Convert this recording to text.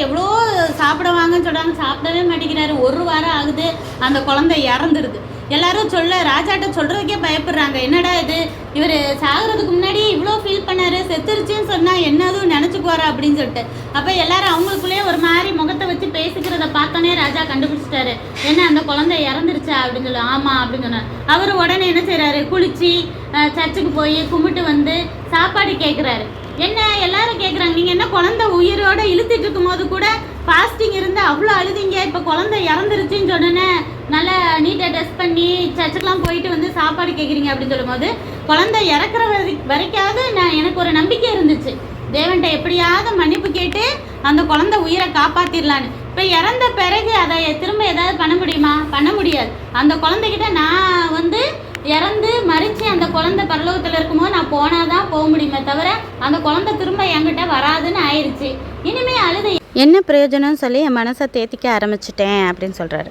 எவ்வளோ சாப்பிடுவாங்கன்னு சொல்கிறாங்க, சாப்பிடவே மாட்டேங்கிறாரு. 1 வாரம் ஆகுது, அந்த குழந்தை இறந்துருது. எல்லாரும் ராஜாட்ட சொல்கிறதுக்கே பயப்படுறாங்க. என்னடா இது, இவர் சாகிறதுக்கு முன்னாடி இவ்வளோ ஃபீல் பண்ணார், செத்துருச்சுன்னு சொன்னால் என்னதும் நினச்சிக்குவாரா அப்படின்னு சொல்லிட்டு. அப்போ எல்லாரும் அவங்களுக்குள்ளேயே ஒரு மாதிரி முகத்தை வச்சு பேசிக்கிறத பார்த்தோன்னே ராஜா கண்டுபிடிச்சிட்டாரு. என்ன அந்த குழந்தை இறந்துருச்சா அப்படின்னு சொல்லி. ஆமாம் அப்படின்னு சொன்னார். அவர் உடனே என்ன செய்கிறாரு, குளிச்சு சர்ச்சுக்கு போய் கும்பிட்டு வந்து சாப்பாடு கேட்குறாரு. என்ன எல்லாரும் கேட்குறாங்க, நீங்கள் என்ன குழந்தை உயிரோடு இழுத்துட்டு இருக்கும் போது கூட ஃபாஸ்டிங் இருந்து அவ்வளோ அழுதிங்க, இப்போ குழந்தை இறந்துருச்சுன்னு சொன்னோன்னே நல்லா நீட்டாக ட்ரெஸ் பண்ணி சர்ச்சுக்கெலாம் போயிட்டு வந்து சாப்பாடு கேட்குறீங்க அப்படின்னு சொல்லும்போது, குழந்தை இறக்குற வரைக்காவது எனக்கு ஒரு நம்பிக்கை இருந்துச்சு, தேவன்கிட்ட எப்படியாவது மன்னிப்பு கேட்டு அந்த குழந்தை உயிரை காப்பாற்றிடலான்னு. இப்போ இறந்த பிறகு அதை திரும்ப ஏதாவது பண்ண முடியுமா? பண்ண முடியாது. அந்த குழந்தைகிட்ட நான் வந்து இறந்து மறித்து அந்த குழந்தை பரலோகத்தில் இருக்கும்போது நான் போனால் தான் போக முடியுமே தவிர அந்த குழந்தை திரும்ப என்கிட்ட வராதுன்னு ஆயிடுச்சு. இனிமேல் அழுது என்ன பிரயோஜனம்னு சொல்லி என் மனசை தேத்திக்க ஆரம்பிச்சிட்டேன் அப்படின்னு சொல்கிறாரு.